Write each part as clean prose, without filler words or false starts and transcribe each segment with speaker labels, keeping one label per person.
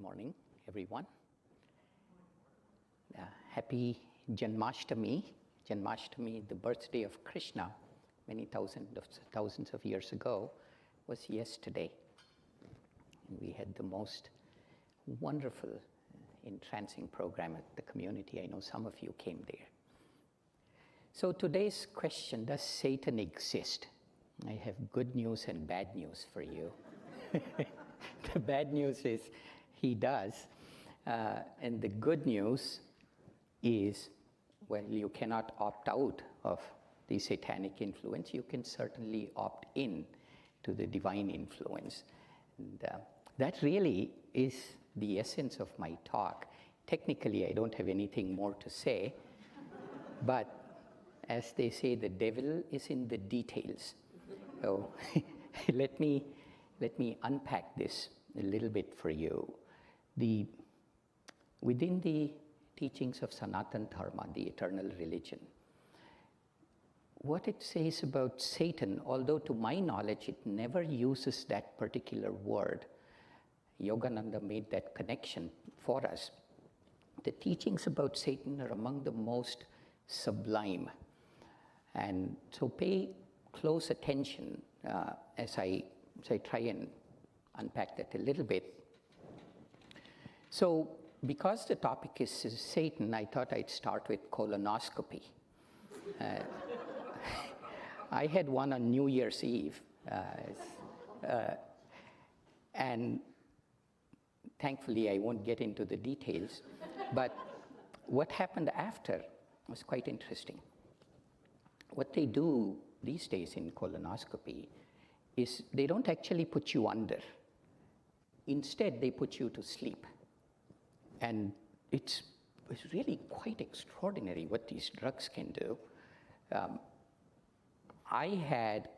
Speaker 1: morning, everyone. Happy Janmashtami. Janmashtami, the birthday of Krishna, many thousands of years ago, was yesterday. And we had the most wonderful, entrancing program at the community. I know some of you came there. So today's question, does Satan exist? I have good news and bad news for you. The bad news is he does. And the good news is, well, you cannot opt out of the satanic influence. You can certainly opt in to the divine influence. And that really is the essence of my talk. Technically, I don't have anything more to say, but as they say, the devil is in the details. So let me unpack this a little bit for you. Within the teachings of Sanatana Dharma, the eternal religion, what it says about Satan, although to my knowledge it never uses that particular word, Yogananda made that connection for us. The teachings about Satan are among the most sublime. And so pay close attention as I try and unpack that a little bit. So because the topic is Satan, I thought I'd start with colonoscopy. I had one on New Year's Eve. And thankfully, I won't get into the details. But what happened after was quite interesting. What they do these days in colonoscopy is they don't actually put you under. Instead, they put you to sleep. And it's really quite extraordinary what these drugs can do. I had,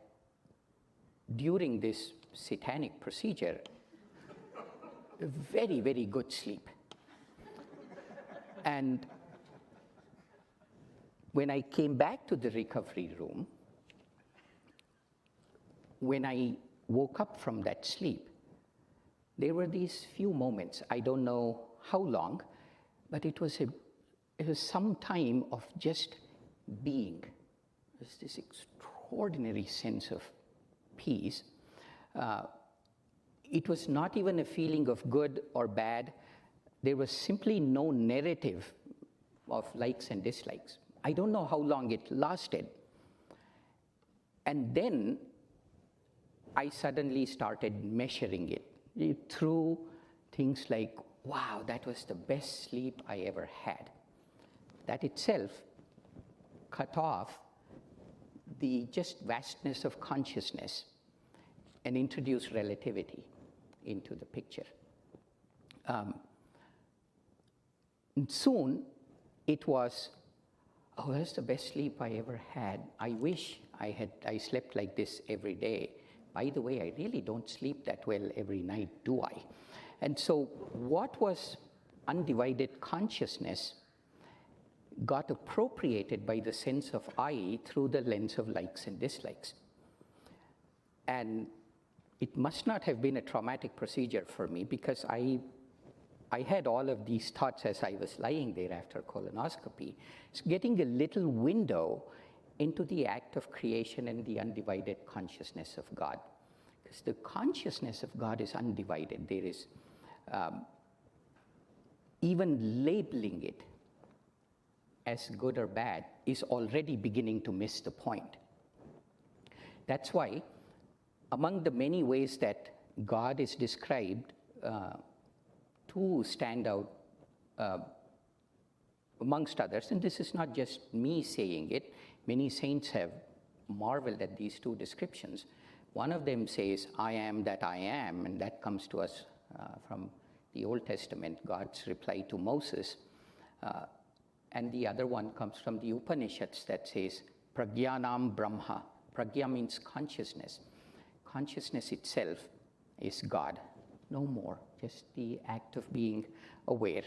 Speaker 1: during this satanic procedure, a very, very good sleep. And when I came back to the recovery room, when I woke up from that sleep, there were these few moments, I don't know how long, but it was some time of just being. It was this extraordinary sense of peace. It was not even a feeling of good or bad. There was simply no narrative of likes and dislikes. I don't know how long it lasted. And then I suddenly started measuring it through things like, wow, that was the best sleep I ever had. That itself cut off the just vastness of consciousness and introduced relativity into the picture. And soon it was, oh, that's the best sleep I ever had. I wish I slept like this every day. By the way, I really don't sleep that well every night, do I? And so what was undivided consciousness got appropriated by the sense of I through the lens of likes and dislikes. And it must not have been a traumatic procedure for me, because I had all of these thoughts as I was lying there after colonoscopy. It's getting a little window into the act of creation and the undivided consciousness of God. Because the consciousness of God is undivided. There is even labeling it as good or bad is already beginning to miss the point. That's why among the many ways that God is described, two stand out amongst others, and this is not just me saying it. Many saints have marveled at these two descriptions. One of them says, I am that I am, and that comes to us from the Old Testament, God's reply to Moses. And the other one comes from the Upanishads that says, Pragyanam Brahma. Pragya means consciousness. Consciousness itself is God, no more, just the act of being aware.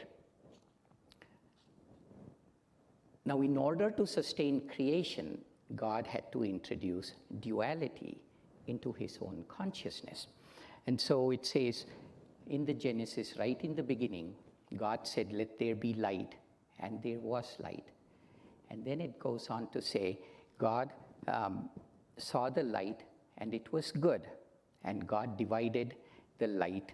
Speaker 1: Now, in order to sustain creation, God had to introduce duality into his own consciousness. And so it says, in the Genesis, right in the beginning, God said, let there be light, and there was light. And then it goes on to say, God saw the light, and it was good. And God divided the light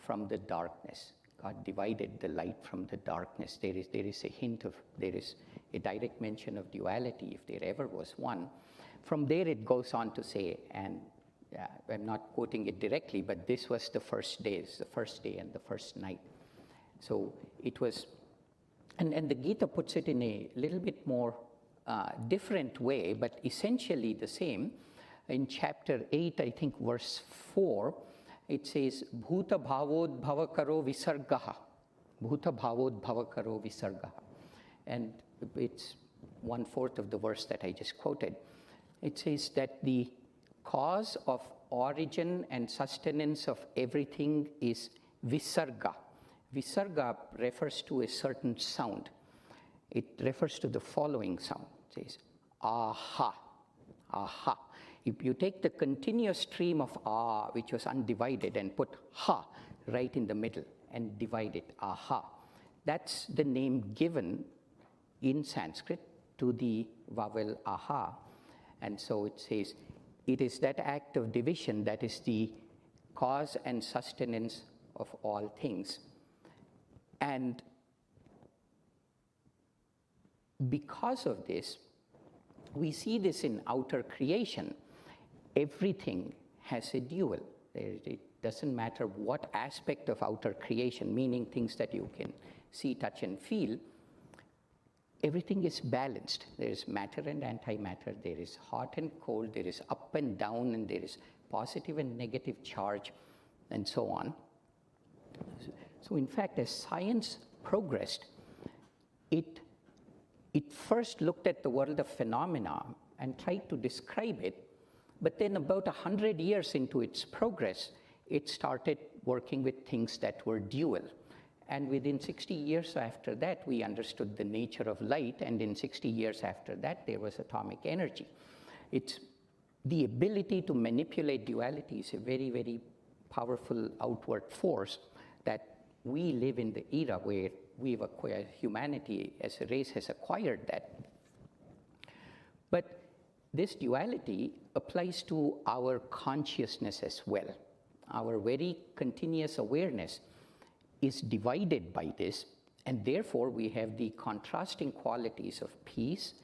Speaker 1: from the darkness. God divided the light from the darkness. There is a hint of, there is a direct mention of duality, if there ever was one. From there it goes on to say, and I'm not quoting it directly, but this was the first days, the first day and the first night. So it was, and the Gita puts it in a little bit more different way, but essentially the same. In chapter 8, I think verse 4, it says, Bhuta bhavod bhavakaro visargaha. Bhuta bhavod bhavakaro visargaha. And it's 1/4 of the verse that I just quoted. It says that the cause of origin and sustenance of everything is visarga. Visarga refers to a certain sound. It refers to the following sound. It says, aha, aha. If you take the continuous stream of ah, which was undivided, and put ha right in the middle and divide it, aha, that's the name given in Sanskrit to the vowel aha. And so it says, it is that act of division that is the cause and sustenance of all things. And because of this, we see this in outer creation. Everything has a dual. It doesn't matter what aspect of outer creation, meaning things that you can see, touch, and feel, everything is balanced. There is matter and antimatter. There is hot and cold. There is up and down, and there is positive and negative charge, and so on. So in fact, as science progressed, it first looked at the world of phenomena and tried to describe it, but then about 100 years into its progress, it started working with things that were dual. And within 60 years after that, we understood the nature of light, and in 60 years after that, there was atomic energy. It's the ability to manipulate duality is a very, very powerful outward force that we live in the era where we've acquired, humanity as a race has acquired that. But this duality applies to our consciousness as well. Our very continuous awareness is divided by this, and therefore we have the contrasting qualities of peace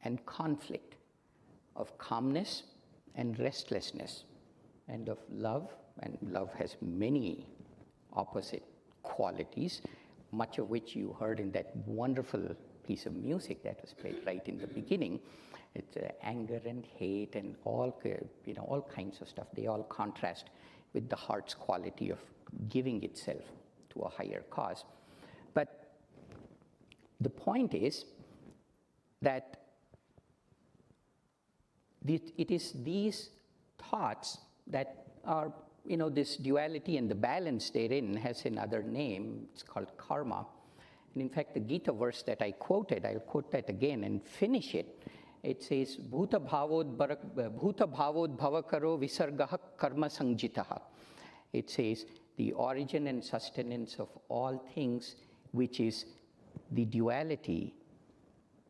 Speaker 1: and conflict, of calmness and restlessness, and of love, and love has many opposite qualities, much of which you heard in that wonderful piece of music that was played right in the beginning. It's anger and hate and all kinds of stuff. They all contrast with the heart's quality of giving itself to a higher cause. But the point is that it is these thoughts that are, this duality and the balance therein has another name. It's called karma. And in fact, the Gita verse that I quoted, I'll quote that again and finish it. It says, Bhuta bhavod bhavakaro visargaha karma sangjitaha. It says, the origin and sustenance of all things, which is the duality,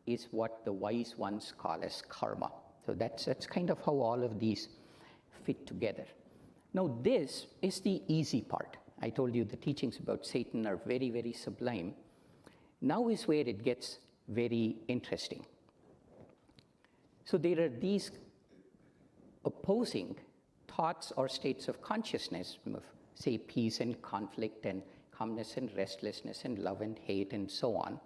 Speaker 1: is what the wise ones call as karma. So that's kind of how all of these fit together. Now, this is the easy part. I told you the teachings about Satan are very, very sublime. Now is where it gets very interesting. So there are these opposing thoughts or states of consciousness, say peace and conflict and calmness and restlessness and love and hate and so on.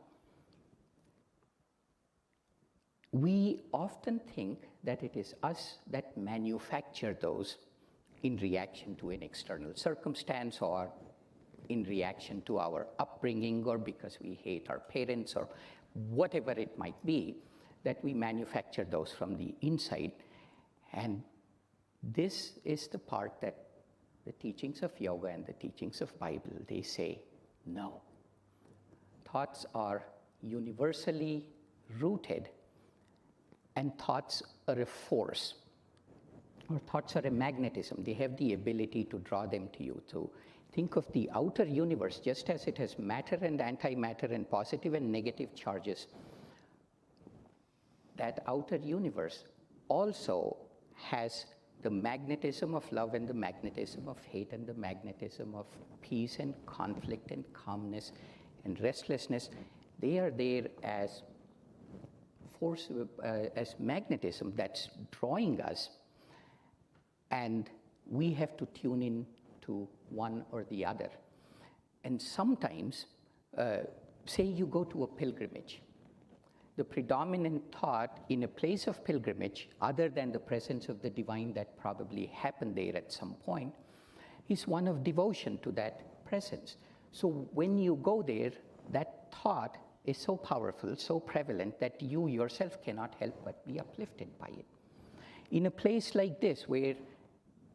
Speaker 1: We often think that it is us that manufacture those in reaction to an external circumstance, or in reaction to our upbringing, or because we hate our parents, or whatever it might be, that we manufacture those from the inside. And this is the part that the teachings of yoga and the teachings of Bible, they say, no. Thoughts are universally rooted, and thoughts are a force, or thoughts are a magnetism. They have the ability to draw them to you. So think of the outer universe just as it has matter and antimatter and positive and negative charges. That outer universe also has the magnetism of love and the magnetism of hate and the magnetism of peace and conflict and calmness and restlessness. They are there as force, as magnetism that's drawing us, and we have to tune in to one or the other. And sometimes, say you go to a pilgrimage, the predominant thought in a place of pilgrimage, other than the presence of the divine that probably happened there at some point, is one of devotion to that presence. So when you go there, that thought is so powerful, so prevalent, that you yourself cannot help but be uplifted by it. In a place like this, where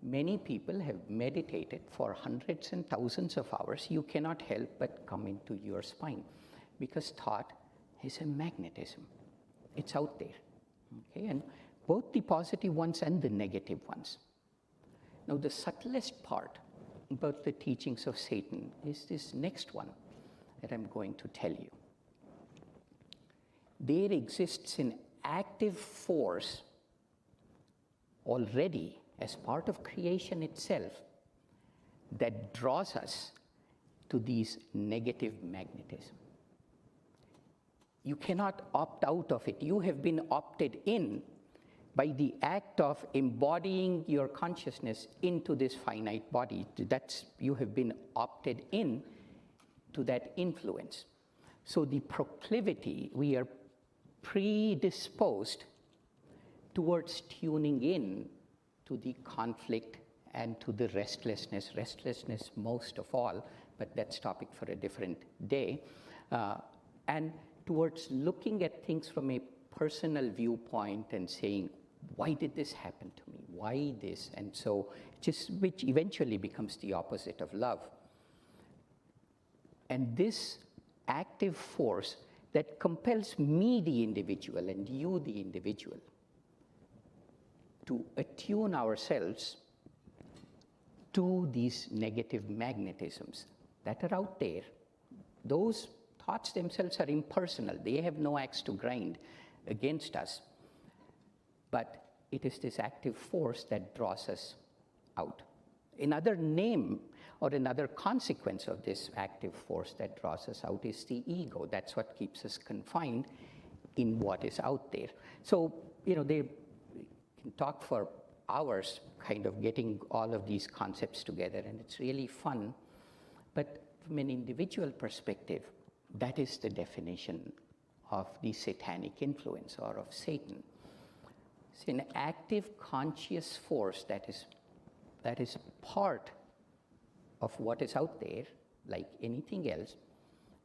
Speaker 1: many people have meditated for hundreds and thousands of hours, you cannot help but come into your spine, because thought is a magnetism. It's out there, okay? And both the positive ones and the negative ones. Now, the subtlest part about the teachings of Satan is this next one that I'm going to tell you. There exists an active force already as part of creation itself that draws us to these negative magnetism. You cannot opt out of it. You have been opted in by the act of embodying your consciousness into this finite body. You have been opted in to that influence. So the proclivity, we are predisposed towards tuning in to the conflict and to the restlessness most of all, but that's topic for a different day, and towards looking at things from a personal viewpoint and saying, why did this happen to me? Why this? And so, which eventually becomes the opposite of love. And this active force that compels me, the individual, and you, the individual, to attune ourselves to these negative magnetisms that are out there. Those thoughts themselves are impersonal. They have no axe to grind against us. But it is this active force that draws us out. Another name or another consequence of this active force that draws us out is the ego. That's what keeps us confined in what is out there. So, they can talk for hours kind of getting all of these concepts together, and it's really fun. But from an individual perspective, that is the definition of the satanic influence or of Satan. It's an active conscious force that is part of what is out there, like anything else,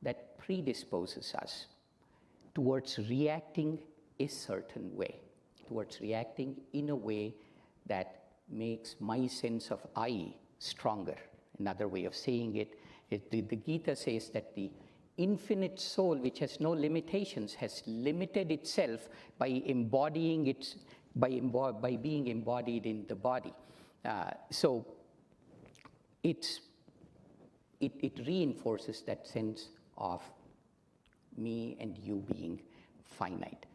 Speaker 1: that predisposes us towards reacting a certain way, towards reacting in a way that makes my sense of I stronger. Another way of saying it is the Gita says that the infinite soul, which has no limitations, has limited itself by embodying its by being embodied in the body. So it reinforces that sense of me and you being finite.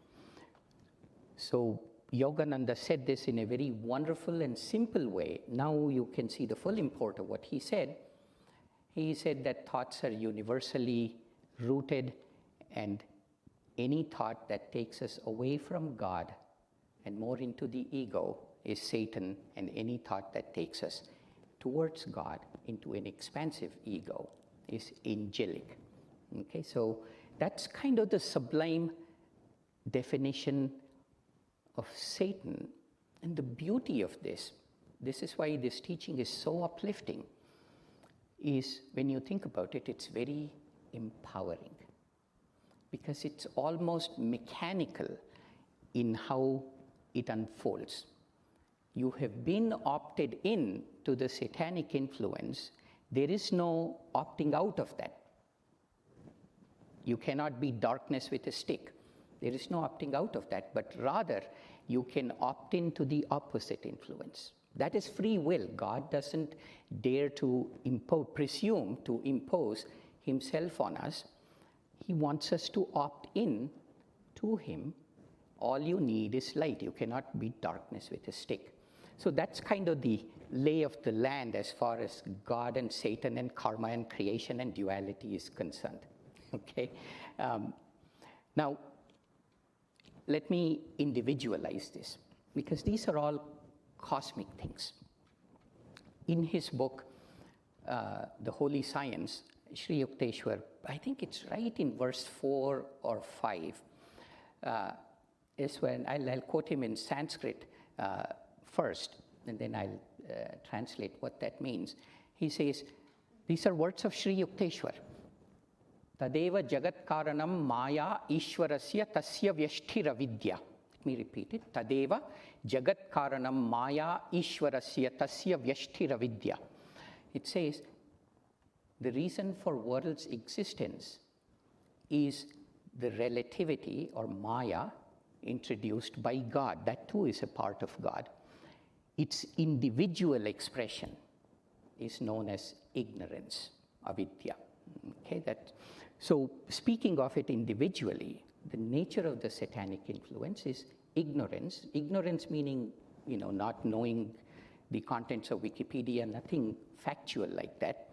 Speaker 1: So Yogananda said this in a very wonderful and simple way. Now you can see the full import of what he said. He said that thoughts are universally rooted, and any thought that takes us away from God and more into the ego is Satan, and any thought that takes us towards God into an expansive ego is angelic. Okay, so that's kind of the sublime definition of Satan. And the beauty of this is why this teaching is so uplifting, is when you think about it, it's very empowering, because it's almost mechanical in how it unfolds. You have been opted in to the satanic influence. There is no opting out of that. You cannot be darkness with a stick. There is no opting out of that, but rather you can opt into the opposite influence. That is free will. God doesn't dare to presume to impose himself on us. He wants us to opt in to him. All you need is light. You cannot beat darkness with a stick. So that's kind of the lay of the land as far as God and Satan and karma and creation and duality is concerned. Okay? Now, let me individualize this, because these are all cosmic things. In his book, The Holy Science, Sri Yukteswar, I think it's right in verse 4 or 5, is when I'll quote him in Sanskrit first, and then I'll translate what that means. He says, these are words of Sri Yukteswar. Tadeva jagat karanam maya ishwarasya tasya vyasthira vidya. Let me repeat it. Tadeva jagat karanam maya ishwarasya tasya vyasthira vidya. It says, the reason for world's existence is the relativity or maya introduced by God. That too is a part of God. Its individual expression is known as ignorance, avidya. Okay, so speaking of it individually, the nature of the satanic influence is ignorance. Ignorance meaning, not knowing the contents of Wikipedia, nothing factual like that.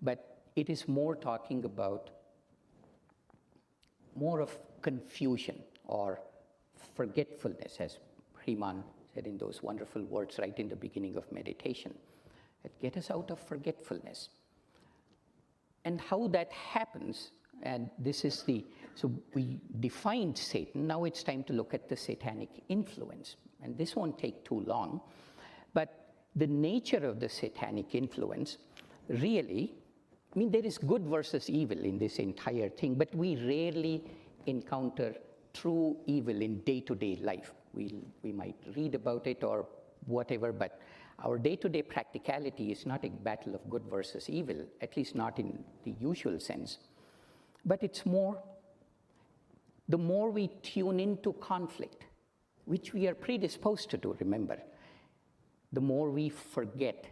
Speaker 1: But it is more talking about more of confusion or forgetfulness, as Hriman said in those wonderful words right in the beginning of meditation, that get us out of forgetfulness. And how that happens, and this is so we defined Satan, now it's time to look at the satanic influence. And this won't take too long, but the nature of the satanic influence really, there is good versus evil in this entire thing, but we rarely encounter true evil in day-to-day life. We might read about it or whatever, but our day-to-day practicality is not a battle of good versus evil, at least not in the usual sense. But it's more, the more we tune into conflict, which we are predisposed to do, remember, the more we forget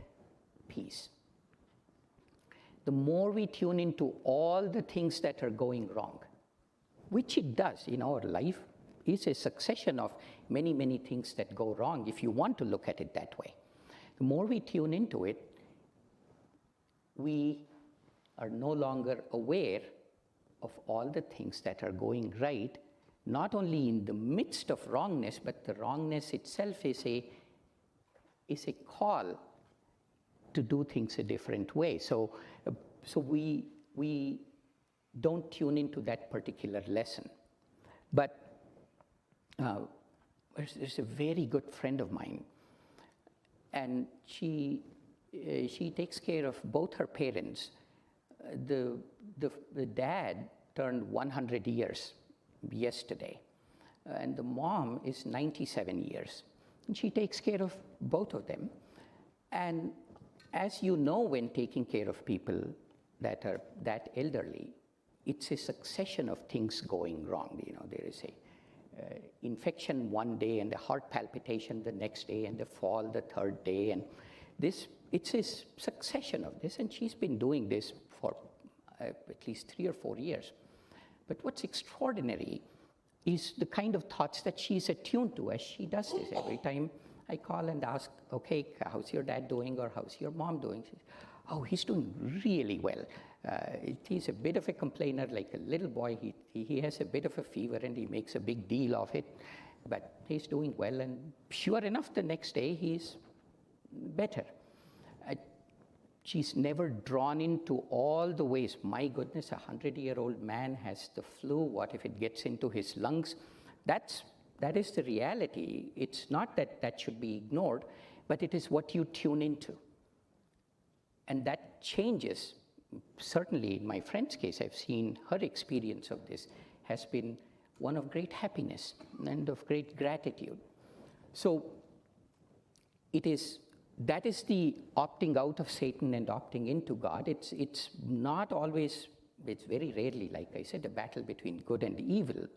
Speaker 1: peace. The more we tune into all the things that are going wrong, which it does in our life, is a succession of many, many things that go wrong, if you want to look at it that way. The more we tune into it, we are no longer aware of all the things that are going right, not only in the midst of wrongness, but the wrongness itself is a call to do things a different way. So we don't tune into that particular lesson. But there's a very good friend of mine, and she takes care of both her parents. The dad turned 100 years yesterday, and the mom is 97 years. And she takes care of both of them. And as you know, when taking care of people that are that elderly, it's a succession of things going wrong. There is a infection one day and a heart palpitation the next day and a fall the third day, and it's a succession of this, and she's been doing this for at least 3 or 4 years. But what's extraordinary is the kind of thoughts that she's attuned to as she does this. Every time I call and ask, okay, how's your dad doing, or how's your mom doing? She says, oh, he's doing really well. He's a bit of a complainer, like a little boy. He has a bit of a fever and he makes a big deal of it, but he's doing well. And sure enough, the next day he's better. She's never drawn into all the ways. My goodness, 100-year-old man has the flu. What if it gets into his lungs? That is the reality. It's not that should be ignored, but it is what you tune into. And that changes. Certainly in my friend's case, I've seen her experience of this has been one of great happiness and of great gratitude. So that is the opting out of Satan and opting into God. It's not always, it's very rarely, like I said, a battle between good and evil.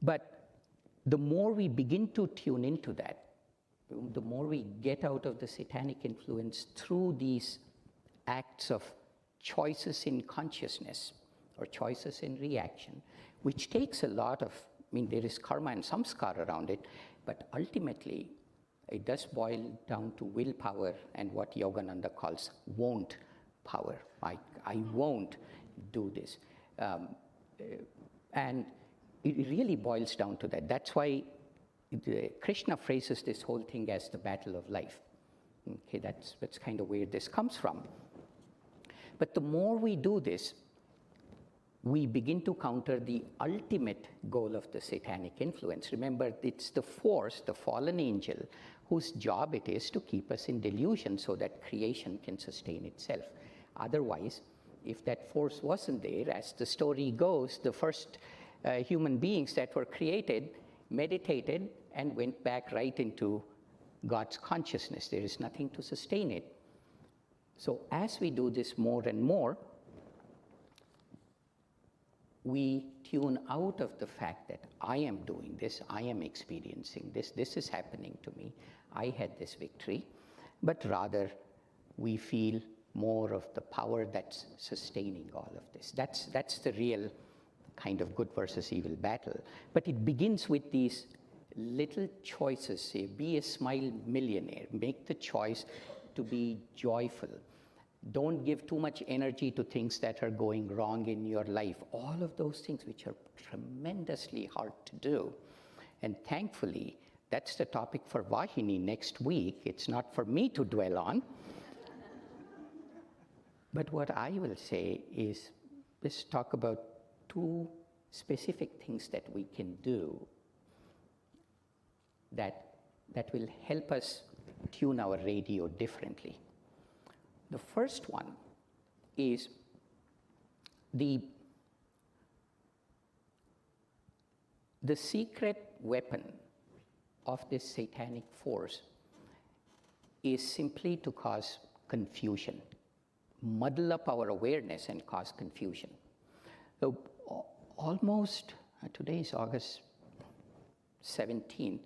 Speaker 1: But the more we begin to tune into that, the more we get out of the satanic influence through these acts of choices in consciousness or choices in reaction, which takes a lot of, there is karma and samskar around it, but ultimately it does boil down to willpower and what Yogananda calls won't power. I won't do this. And it really boils down to that. That's why Krishna phrases this whole thing as the battle of life. Okay, that's kind of where this comes from. But the more we do this, we begin to counter the ultimate goal of the satanic influence. Remember, it's the force, the fallen angel, whose job it is to keep us in delusion so that creation can sustain itself. Otherwise, if that force wasn't there, as the story goes, the first human beings that were created meditated and went back right into God's consciousness. There is nothing to sustain it. So as we do this more and more, we tune out of the fact that I am doing this, I am experiencing this, this is happening to me, I had this victory, but rather we feel more of the power that's sustaining all of this. That's the real kind of good versus evil battle. But it begins with these little choices. Say, be a smile millionaire. Make the choice to be joyful. Don't give too much energy to things that are going wrong in your life. All of those things which are tremendously hard to do. And thankfully, that's the topic for Vahini next week. It's not for me to dwell on. But what I will say is, let's talk about two specific things that we can do that will help us tune our radio differently. The first one is the secret weapon of this satanic force is simply to cause confusion, muddle up our awareness and cause confusion. So almost, today is August 17th,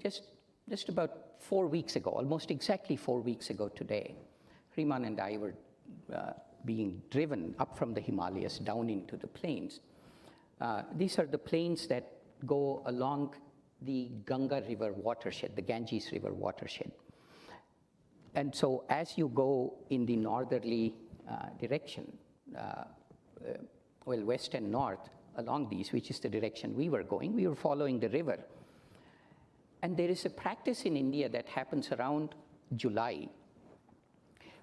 Speaker 1: just about 4 weeks ago, almost exactly 4 weeks ago today, Riman and I were being driven up from the Himalayas down into the plains. These are the plains that go along the Ganga River watershed, the Ganges River watershed. And so as you go in the northerly direction, west and north along these, which is the direction we were going, we were following the river. And there is a practice in India that happens around July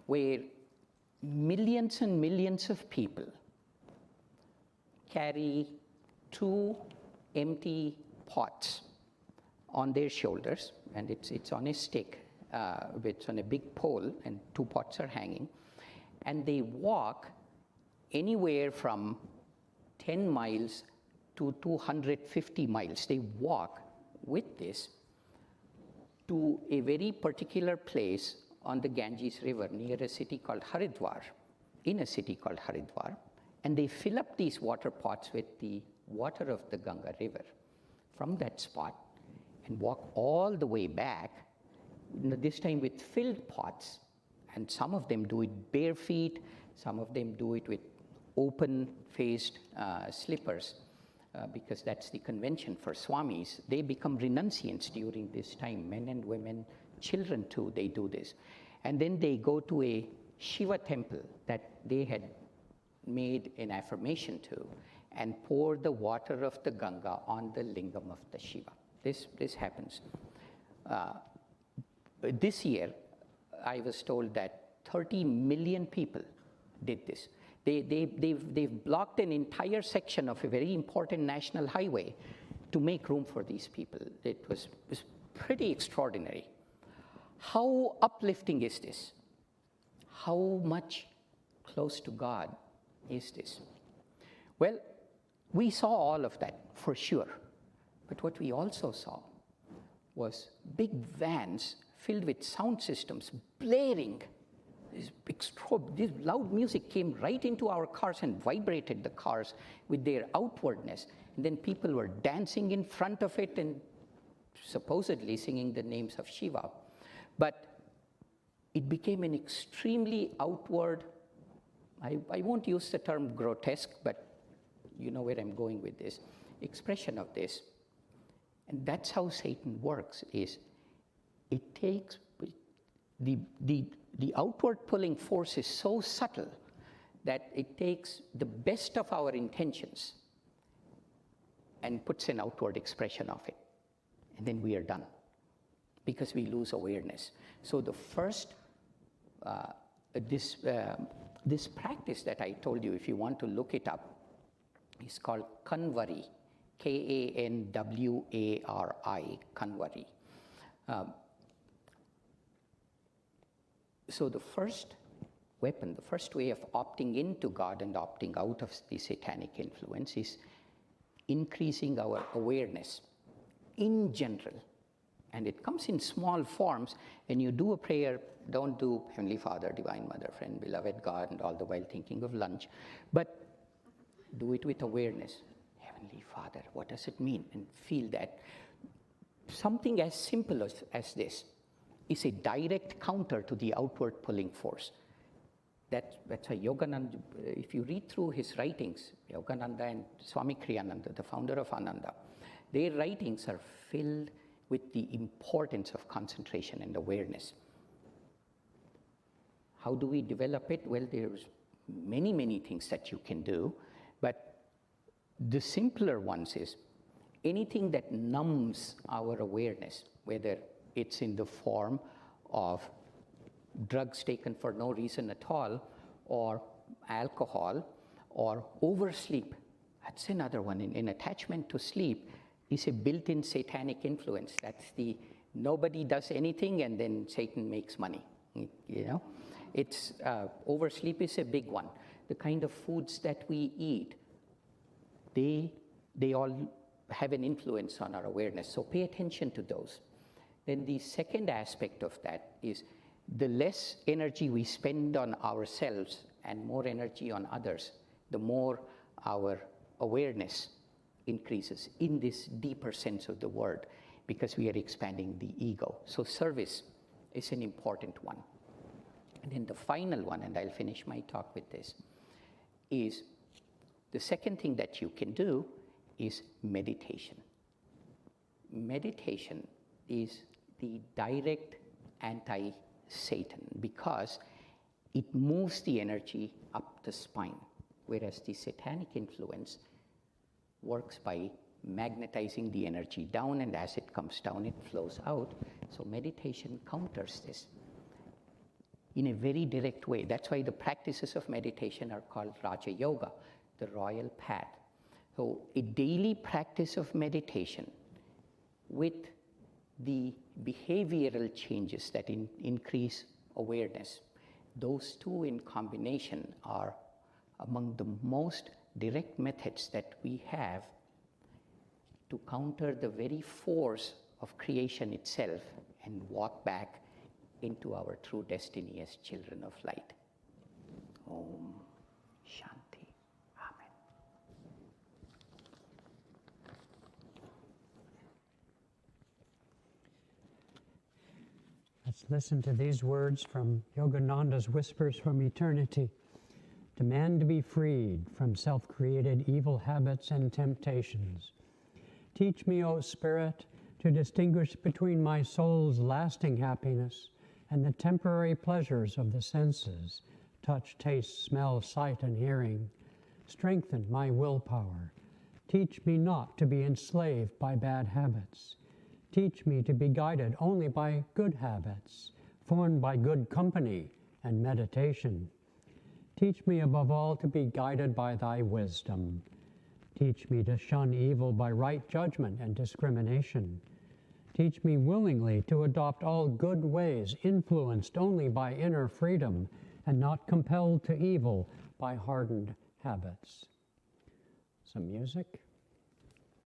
Speaker 1: where millions and millions of people carry 2 empty pots on their shoulders, and it's on a stick, it's on a big pole, and 2 pots are hanging, and they walk anywhere from 10 miles to 250 miles. They walk with this to a very particular place on the Ganges River near a city called Haridwar, in a city called Haridwar, and they fill up these water pots with the water of the Ganga River from that spot and walk all the way back, this time with filled pots, and some of them do it bare feet, some of them do it with open-faced slippers, because that's the convention for swamis. They become renunciants during this time, men and women, children too, they do this. And then they go to a Shiva temple that they had made an affirmation to and pour the water of the Ganga on the lingam of the Shiva. This happens. This year, I was told that 30 million people did this. They've blocked an entire section of a very important national highway to make room for these people. It was pretty extraordinary. How uplifting is this? How much close to God is this? Well, we saw all of that for sure. But what we also saw was big vans filled with sound systems blaring. This loud music came right into our cars and vibrated the cars with their outwardness. And then people were dancing in front of it, and supposedly singing the names of Shiva. But it became an extremely outward, I won't use the term grotesque, but you know where I'm going with this, expression of this. And that's how Satan works, is it takes, the outward pulling force is so subtle that it takes the best of our intentions and puts an outward expression of it. And then we are done, because we lose awareness. So the first, this practice that I told you, if you want to look it up, is called Kanvari, Kanwari, Kanvari. So the first weapon, the first way of opting into God and opting out of the satanic influence is increasing our awareness in general. And it comes in small forms. When you do a prayer, don't do Heavenly Father, Divine Mother, Friend, Beloved God, and all the while thinking of lunch, but do it with awareness. Heavenly Father, what does it mean? And feel that. Something as simple as this is a direct counter to the outward pulling force. That's why Yogananda, if you read through his writings, Yogananda and Swami Kriyananda, the founder of Ananda, their writings are filled with the importance of concentration and awareness. How do we develop it? Well, there's many, many things that you can do, but the simpler ones is anything that numbs our awareness, whether it's in the form of drugs taken for no reason at all, or alcohol, or oversleep. That's another one. In attachment to sleep is a built-in satanic influence. That's the nobody does anything and then Satan makes money. You know, it's oversleep is a big one. The kind of foods that we eat, they all have an influence on our awareness. So pay attention to those. Then the second aspect of that is the less energy we spend on ourselves and more energy on others, the more our awareness increases in this deeper sense of the word, because we are expanding the ego. So service is an important one. And then the final one, and I'll finish my talk with this, is the second thing that you can do is meditation. Meditation is the direct anti-Satan, because it moves the energy up the spine, whereas the satanic influence works by magnetizing the energy down, and as it comes down, it flows out. So meditation counters this in a very direct way. That's why the practices of meditation are called Raja Yoga, the royal path. So a daily practice of meditation with the behavioral changes that increase awareness, those two in combination are among the most direct methods that we have to counter the very force of creation itself and walk back into our true destiny as children of light. Om Shanti. Amen.
Speaker 2: Let's listen to these words from Yogananda's Whispers from Eternity. Demand to be freed from self-created evil habits and temptations. Teach me, O Spirit, to distinguish between my soul's lasting happiness and the temporary pleasures of the senses, touch, taste, smell, sight, and hearing. Strengthen my willpower. Teach me not to be enslaved by bad habits. Teach me to be guided only by good habits, formed by good company and meditation. Teach me above all to be guided by thy wisdom. Teach me to shun evil by right judgment and discrimination. Teach me willingly to adopt all good ways, influenced only by inner freedom and not compelled to evil by hardened habits. Some music.